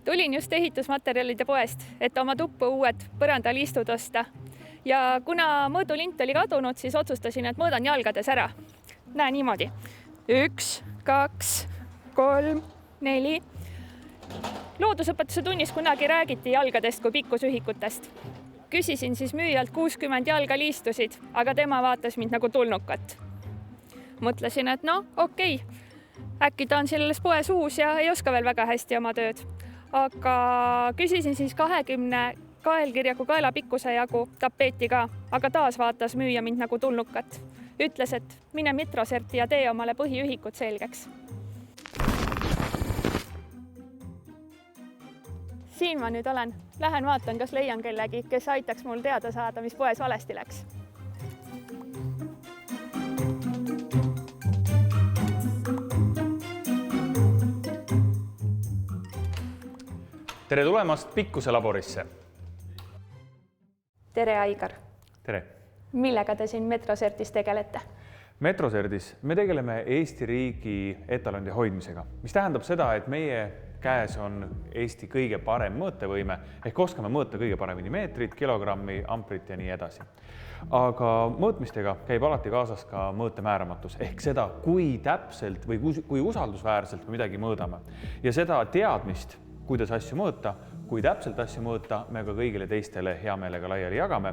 Tulin just ehitusmaterjalide poest, et oma tuppa uued põrandaliistud osta. Ja kuna mõõdulint oli kadunud, siis otsustasin, et mõõdan jalgades ära. Näe niimoodi. 1, 2, 3, 4. Loodusõpetuse tunnis kunagi räägiti jalgadest kui pikkusühikutest. Küsisin siis müüjalt 60 jalga liistusid, aga tema vaatas mind nagu tulnukat. Mõtlesin, et okei. Äkki ta on selles poes uus ja ei oska veel väga hästi oma tööd. Aga küsisin siis 20 kaelkirjaku kaelapikkuse jagu tapeeti ka, aga taas vaatas müüja mind nagu tulnukat. Ütles, et mine Metroserti ja tee omale põhiühikud selgeks. Siin ma nüüd olen. Lähen vaatan, kas leian kellegi, kes aitaks mul teada saada, mis poes valesti läks. Tere tulemast Pikkuse laborisse. Tere, Aigar. Tere. Millega te siin Metrosertis tegelete? Metroserdis me tegeleme Eesti riigi etalondi hoidmisega, mis tähendab seda, et meie käes on Eesti kõige parem mõõtevõime, ehk oskame mõõta kõige paremini meetrit, kilogrammi, amprit ja nii edasi. Aga mõõtmistega käib alati kaasas ka mõõtemääramatus, ehk seda, kui täpselt või kui usaldusväärselt me midagi mõõdame. Ja seda teadmist, kuidas asju mõõta, kui täpselt asju mõõta, me ka kõigile teistele hea meelega laiali jagame,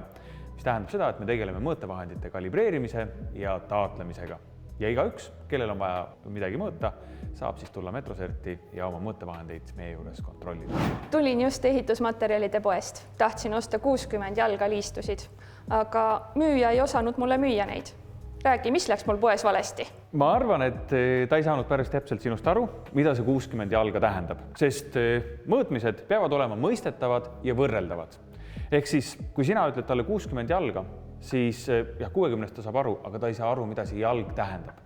mis tähendab seda, et me tegeleme mõõtevahendite kalibreerimise ja taatlemisega. Ja igaüks, kellel on vaja midagi mõõta, saab siis tulla Metroserti ja oma mõõtevahendeid meie juures kontrollida. Tulin just ehitusmaterjalide poest. Tahtsin osta 60 jalga liistusid, aga müüja ei osanud mulle müüa neid. Räägi, mis läks mul poes valesti? Ma arvan, et ta ei saanud päris täpselt sinust aru, mida see 60 jalga tähendab, sest mõõtmised peavad olema mõistetavad ja võrreldavad. Ehk siis, kui sina ütled talle 60 jalga, siis 60 ta saab aru, aga ta ei saa aru, mida see jalg tähendab.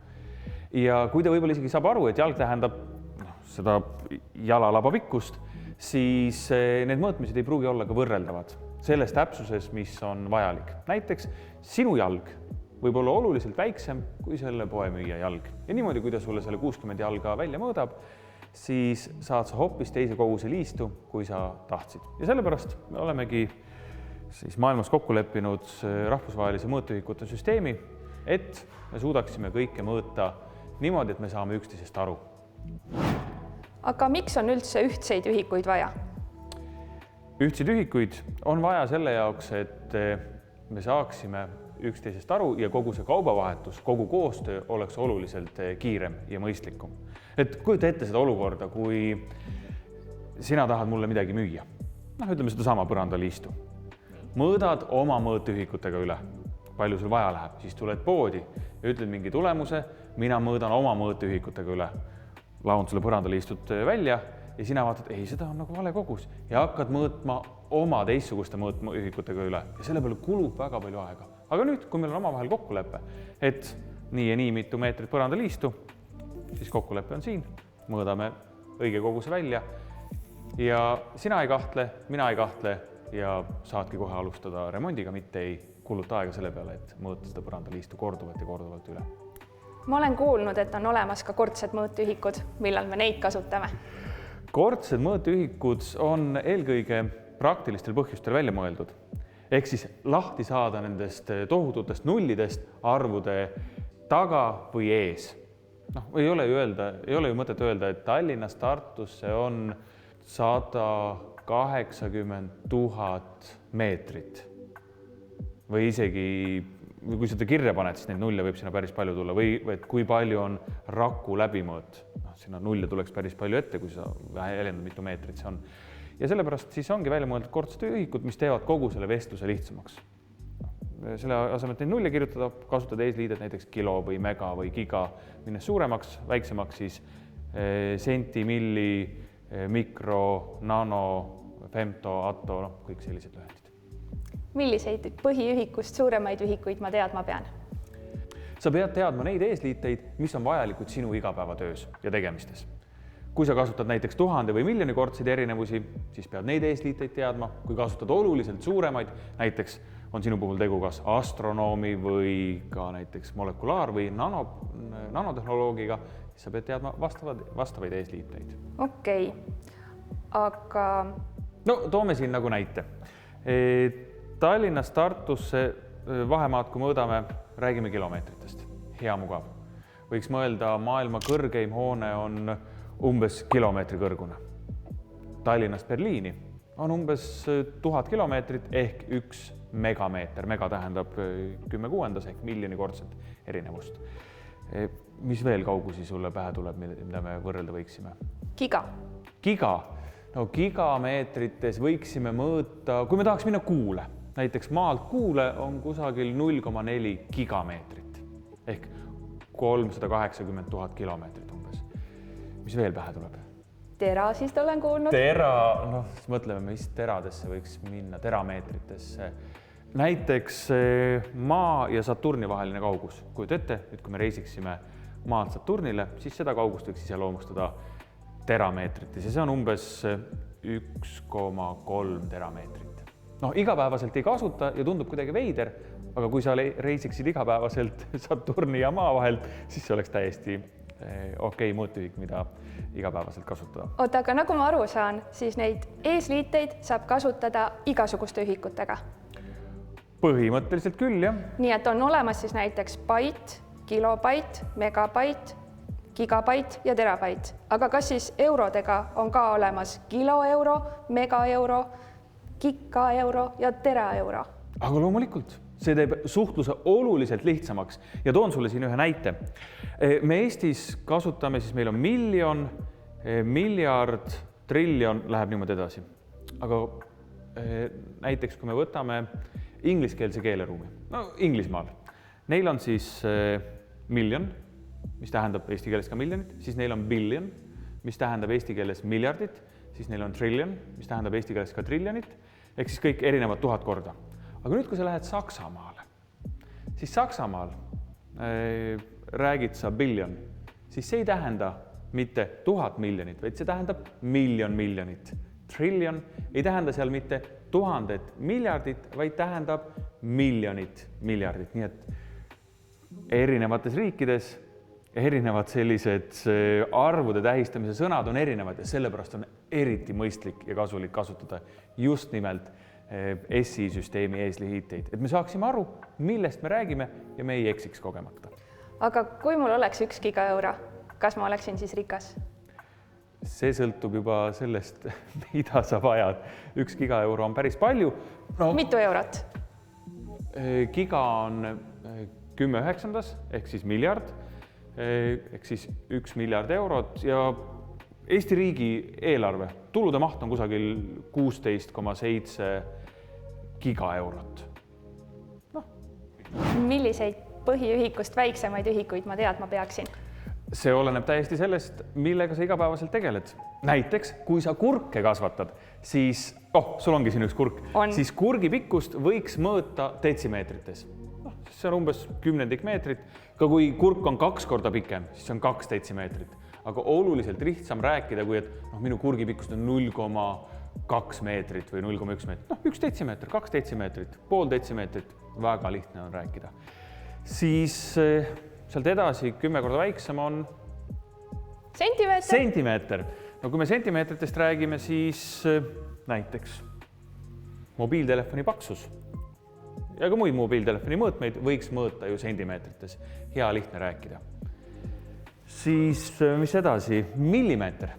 Ja kui ta võib-olla isegi saab aru, et jalg tähendab seda jalalaba pikkust, siis need mõõtmised ei pruugi olla ka võrreldavad selles täpsuses, mis on vajalik. Näiteks sinu jalg võib olla oluliselt väiksem kui selle poemüüja jalg. Ja niimoodi, kui ta sulle selle 60 jalga välja mõõdab, siis saad sa hoopis teise koguse liistu, kui sa tahtsid. Ja sellepärast me olemegi siis maailmas kokku leppinud rahvusvahelise mõõteühikute süsteemi, et me suudaksime kõike mõõta niimoodi, et me saame üksteisest aru. Aga miks on üldse ühtseid ühikuid vaja? Ühtseid ühikuid on vaja selle jaoks, et me saaksime üksteisest aru ja kogu see kaubavahetus, kogu koostöö oleks oluliselt kiirem ja mõistlikum. Et kujuta ette seda olukorda, kui sina tahad mulle midagi müüa. Ütleme seda sama põrandaliistu. Mõõdad oma mõõteühikutega üle. Palju sul vaja läheb, siis tuled poodi ja ütled mingi tulemuse, mina mõõdan oma mõõteühikutega üle. Laon sulle põrandaliistut välja ja sina vaatad, ei, seda on nagu vale kogus ja hakkad mõõtma oma teistsuguste mõõteühikutega üle ja selle peale kulub väga palju aega. Aga nüüd, kui meil on omavahel kokkulepe, et nii ja nii mitu meetrit põrandaliistu, siis kokkulepe on siin, mõõdame õige koguse välja ja sina ei kahtle, mina ei kahtle ja saadki kohe alustada remondiga, mitte ei kuluta aega selle peale, et mõõta seda põrandaliistu korduvalt ja korduvalt üle. Ma olen kuulnud, et on olemas ka kordsed mõõteühikud, millal me neid kasutame. Kordsed mõõteühikud on eelkõige praktilistel põhjustel välja mõeldud. Ehk siis lahti saada nendest tohututest nullidest arvude taga või ees. Ei ole ju mõtet öelda, et Tallinnast Tartusse on 180 000 meetrit. Või isegi, kui seda kirja paned, siis neid nulle võib sinna päris palju tulla. Või et kui palju on Raku läbimõõt. Sinna nulle tuleks päris palju ette, kui sa jäljendad, mitu meetrit see on. Ja sellepärast siis ongi välja mõeldud kordsed ühikud, mis teevad kogu selle vestluse lihtsamaks. Selle asemel neid nulle kirjutada, kasutad eesliidet näiteks kilo või mega või giga, minnes suuremaks, väiksemaks siis senti, milli, mikro, nano, femto, atto, kõik sellised lühendid. Milliseid põhiühikust suuremaid ühikuid ma teadma pean? Sa pead teadma neid eesliiteid, mis on vajalikud sinu igapäevatöös ja tegemistes. Kui sa kasutad näiteks 1000 või miljonikordseid erinevusi, siis pead neid eesliiteid teadma. Kui kasutad oluliselt suuremaid, näiteks on sinu puhul tegu kas astronoomi või ka näiteks molekulaar- või nanotehnoloogiga, siis sa pead teadma vastavaid eesliiteid. Okei. aga no toome siin nagu näite. Tallinnast Tartusse vahemaad, kui mõõdame, räägime kilomeetritest. Hea mugav. Võiks mõelda, maailma kõrgeim hoone on umbes kilomeetri kõrgune. Tallinnast Berliini on umbes 1000 kilomeetrit ehk 1 megameeter. Mega tähendab 10/6 ehk miljonikordsed erinevust. Mis veel kaugusi sulle pähe tuleb, mida me võrrelda võiksime? giga. Giga. No gigameetrites võiksime mõõta, kui me tahaks minna Kuule, näiteks maalt Kuule on kusagil 0,4 gigameetrit ehk 380 000 kilomeetrit umbes. Mis veel pähe tuleb? Terasist olen kuulnud. Tera, noh, mõtleme, mis teradesse võiks minna, terameetritesse. Näiteks Maa ja Saturni vaheline kaugus. Kujuta ette, et kui me reisiksime maalt Saturnile, siis seda kaugust võiks iseloomustada terameetrites ja see on umbes 1,3 terameetrit. Noh, igapäevaselt ei kasuta ja tundub kuidagi veider, aga kui sa reisiksid igapäevaselt Saturni ja Maa vahelt, siis see oleks täiesti okei mõõtühik, mida igapäevaselt kasutada. Oota, aga nagu ma aru saan, siis neid eesliiteid saab kasutada igasuguste ühikutega. Põhimõtteliselt küll, jah. Nii et on olemas siis näiteks bait, kilobait, megabait, gigabait ja terabait. Aga kas siis eurodega on ka olemas kiloeuro, megaeuro, gigaeuro ja teraeuro? Aga loomulikult, see teeb suhtluse oluliselt lihtsamaks ja toon sulle siin ühe näite. Me Eestis kasutame, siis meil on miljon, miljard, triljon, läheb niimoodi edasi. Aga näiteks, kui me võtame ingliskeelse keeleruumi, no Inglismaal, neil on siis miljon, mis tähendab eesti keeles ka miljonit, siis neil on billion, mis tähendab eesti keeles miljardit, siis neil on trillion, mis tähendab eesti keeles ka triljonit, ehk siis kõik erinevad 1000 korda. Aga nüüd, kui sa lähed Saksamaale, siis Saksamaal räägid sa billion, siis see ei tähenda mitte 1000 miljonit, vaid see tähendab miljon miljonit. Trillion ei tähenda seal mitte 1000 miljardit, vaid tähendab miljonit miljardit. Nii et erinevates riikides erinevad sellised arvude tähistamise sõnad on erinevad ja sellepärast on eriti mõistlik ja kasulik kasutada just nimelt SI-süsteemi eesliiteid, et me saaksime aru, millest me räägime ja me ei eksiks kogemata. Aga kui mul oleks 1 gigaeuro, kas ma oleksin siis rikas? See sõltub juba sellest, mida sa vajad. 1 gigaeuro on päris palju. No, mitu eurot? Giga on 10/9 ehk siis miljard, ehk siis 1 miljard eurot ja Eesti riigi eelarve tulude maht on kusagil 16,7 gigaeurot. No. Milliseid põhiühikust väiksemaid ühikuid ma teadma peaksin? See oleneb täiesti sellest, millega sa igapäevaselt tegeled. Näiteks, kui sa kurke kasvatad, siis, sul ongi siin üks kurk, siis kurgi pikkust võiks mõõta detsimeetrites. See on umbes 10 meetrit, ka kui kurk on 2 korda pikem, siis on 2 detsimeetrit. Aga oluliselt lihtsam rääkida, kui et minu kurgi pikkust on 0,2 meetrit või 0,1 meetrit. 1 detsimeeter, 2 detsimeetrit, pool detsimeetrit, väga lihtne on rääkida. Siis sealt edasi 10 korda väiksem on sentimeeter. No kui me sentimeetritest räägime, siis näiteks mobiiltelefoni paksus ja ka muid mobiiltelefoni mõõtmeid võiks mõõta ju sentimeetrites. Hea lihtne rääkida. Siis mis edasi? Millimeeter.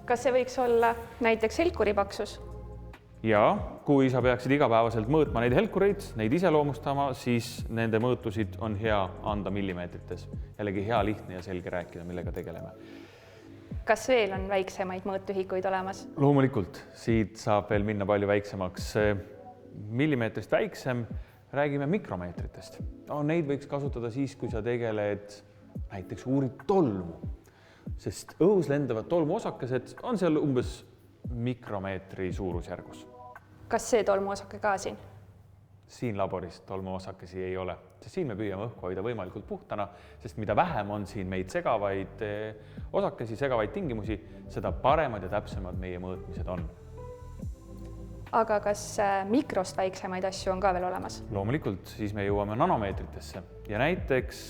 Kas see võiks olla näiteks helkuri paksus? Ja kui sa peaksid igapäevaselt mõõtma neid helkureid, neid iseloomustama, siis nende mõõtusid on hea anda millimeetrites. Jällegi hea lihtne ja selge rääkida, millega tegeleme. Kas veel on väiksemaid mõõtühikuid olemas? Loomulikult, siit saab veel minna palju väiksemaks. Millimeetrist väiksem, räägime mikromeetritest. Neid võiks kasutada siis, kui sa tegeled näiteks uurid tolmu, sest õhus lendavad tolmuosakesed on seal umbes mikromeetri suurusjärgus. Kas see tolmuosake ka siin? Siin laboris tolmuosakesi ei ole, sest siin me püüame õhku hoida võimalikult puhtana, sest mida vähem on siin meid segavaid osakesi, segavaid tingimusi, seda paremad ja täpsemad meie mõõtmised on. Aga kas mikrost väiksemaid asju on ka veel olemas? Loomulikult, siis me jõuame nanomeetritesse ja näiteks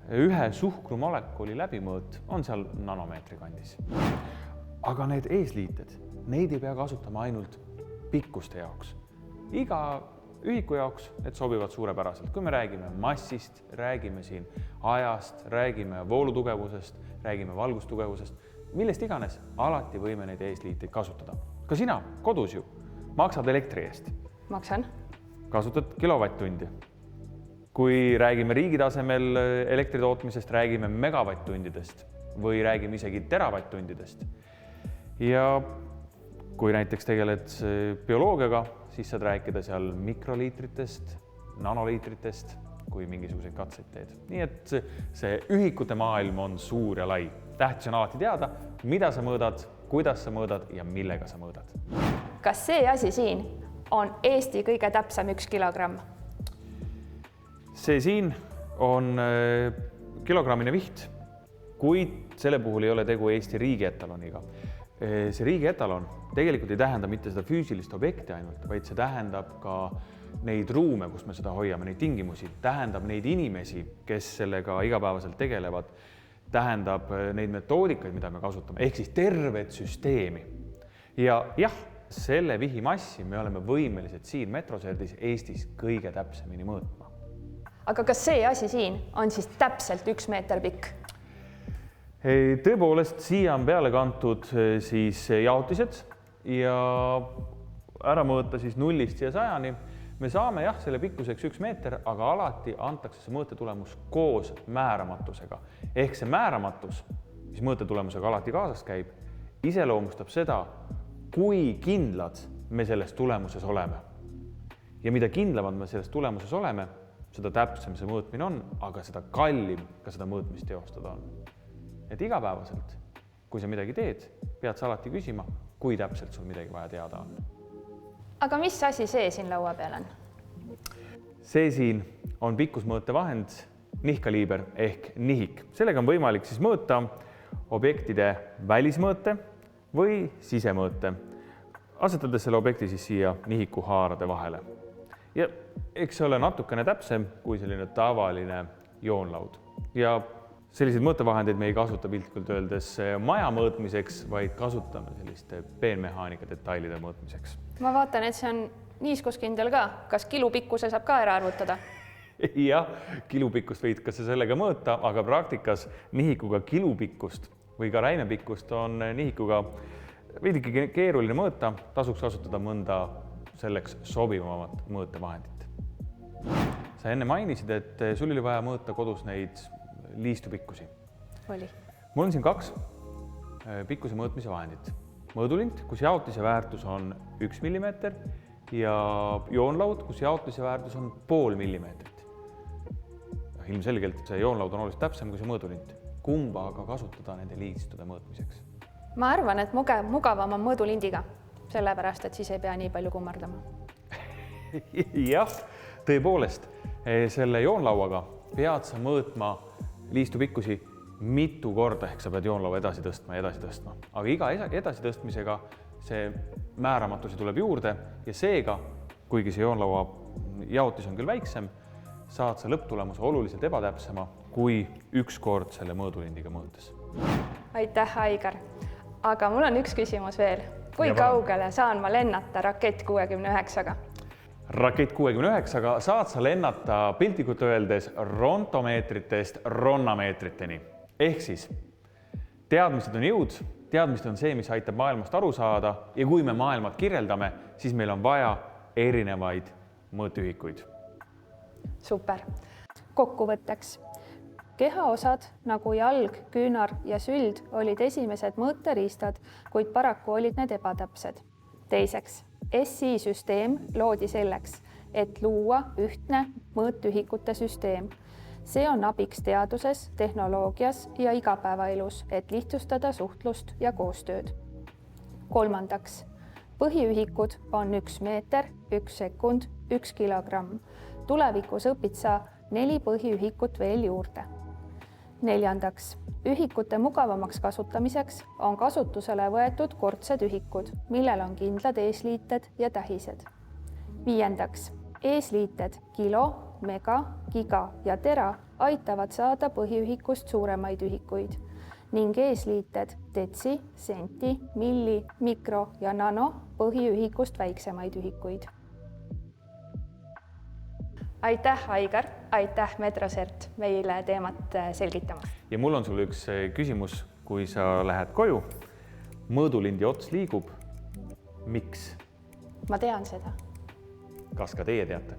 ühe suhkrumolekuli läbimõõt on seal nanomeetri kandis. aga need eesliited, neid ei pea kasutama ainult pikkuste jaoks. Iga ühiku jaoks need sobivad suurepäraselt. Kui me räägime massist, räägime siin ajast, räägime voolutugevusest, räägime valgustugevusest, millest iganes, alati võime neid eesliiteid kasutada. Ka sina kodus ju maksad elektri eest. Maksan. Kasutad kilovatt-tundi. Kui räägime riigi tasemel elektri tootmisest, räägime megavatt-tundidest või räägime isegi teravatt-tundidest. Ja kui näiteks tegeled bioloogiaga, siis saad rääkida seal mikroliitritest, nanoliitritest, kui mingisuguseid katseid teed. Nii et see ühikute maailm on suur ja lai. Tähtis on alati teada, mida sa mõõdad, kuidas sa mõõdad ja millega sa mõõdad. Kas see asi siin on Eesti kõige täpsem 1 kilogramm? See siin on kilogrammine viht, kuid selle puhul ei ole tegu Eesti riigi etaloniga. See riigi etalon tegelikult ei tähenda mitte seda füüsilist objekti ainult, vaid see tähendab ka neid ruume, kus me seda hoiame, neid tingimusi, tähendab neid inimesi, kes sellega igapäevaselt tegelevad, tähendab neid metoodikaid, mida me kasutame, ehk siis tervet süsteemi. Ja jah, selle vihi massi me oleme võimelised siin Metroserdis Eestis kõige täpsemini mõõtma. Aga kas see asi siin on siis täpselt 1 meeter pikk? Tõepoolest, siia on peale kantud siis jaotised ja ära mõõta siis 0-st ja 100-ni. Me saame jah, selle pikkuseks 1 meeter, aga alati antakse see mõõtetulemus koos määramatusega. Ehk see määramatus, mis mõõtetulemusega alati kaasas käib, iseloomustab seda, kui kindlad me selles tulemuses oleme. Ja mida kindlamad me selles tulemuses oleme, seda täpsem see mõõtmine on, aga seda kallim ka seda mõõtmist teostada on. Et igapäevaselt, kui sa midagi teed, pead sa alati küsima, kui täpselt sul midagi vaja teada on. Aga mis asi see siin laua peal on? See siin on pikkusmõõtevahend nihkkaliiber ehk nihik. Sellega on võimalik siis mõõta objektide välismõõte või sisemõõte, asetades selle objekti siis siia nihiku haarade vahele. Ja eks see ole natukene täpsem kui selline tavaline joonlaud. Ja selliseid mõõtevahendeid me ei kasuta piltlikult öeldes maja mõõtmiseks, vaid kasutame selliste peenmehaanika detailide mõõtmiseks. Ma vaatan, et see on niiskuskindel ka. Kas kilupikkuse saab ka ära arvutada? Jah, kilupikkust võid ka sellega mõõta, aga praktikas nihikuga kilupikkust või ka räimepikkust on nihikuga veidike keeruline mõõta, tasuks kasutada mõnda selleks sobivamat mõõtevahendit. Sa enne mainisid, et sul oli vaja mõõta kodus neid liistupikkusi. Oli. Mul on siin 2 pikkuse mõõtmise vahendit. Mõõdulint, kus jaotise väärtus on 1 millimeeter ja joonlaud, kus jaotise väärtus on 0,5 millimeetrit. Ilmselgelt see joonlaud on oluliselt täpsem kui see mõõdulint. Kumba aga kasutada nende liistude mõõtmiseks? Ma arvan, et mugavam on mõõdulindiga, sellepärast, et siis ei pea nii palju kummardama. Jah, tõepoolest, selle joonlauaga pead sa mõõtma liistupikkusi mitu korda, ehk sa pead joonlaua edasi tõstma. Aga iga edasi tõstmisega see määramatusi tuleb juurde ja seega, kuigi see joonlaua jaotis on küll väiksem, saad sa lõpptulemuse oluliselt ebatäpsema kui 1 kord selle mõõdulindiga mõõtes. Aitäh, Aigar! Aga mul on 1 küsimus veel. Kui kaugele saan ma lennata Rakett 69-ga? Rakett 69-ga saad sa lennata piltlikult öeldes rontomeetritest ronnameetriteni. Ehk siis teadmised on jõud, teadmised on see, mis aitab maailmast aru saada ja kui me maailmat kirjeldame, siis meil on vaja erinevaid mõõteühikuid. Super. Kokkuvõtteks. Kehaosad nagu jalg, küünar ja süld olid esimesed mõõteriistad, kuid paraku olid need ebatäpsed. Teiseks, SI süsteem loodi selleks, et luua ühtne mõõtühikute süsteem. See on abiks teaduses, tehnoloogias ja igapäevaelus, et lihtsustada suhtlust ja koostööd. Kolmandaks, põhiühikud on 1 meeter, 1 sekund, 1 kilogramm. Tulevikus õpid sa 4 põhiühikut veel juurde. Neljandaks, ühikute mugavamaks kasutamiseks on kasutusele võetud kordsed ühikud, millel on kindlad eesliited ja tähised. Viiendaks, eesliited kilo, mega, giga ja tera aitavad saada põhiühikust suuremaid ühikuid. ning eesliited detsi, senti, milli, mikro ja nano põhiühikust väiksemaid ühikuid. Aitäh, Aigar, aitäh, Metrosert, meile teemat selgitamast. Ja mul on sulle üks küsimus, kui sa lähed koju, mõõdulindi ots liigub. Miks? Ma tean seda. Kas ka teie teate?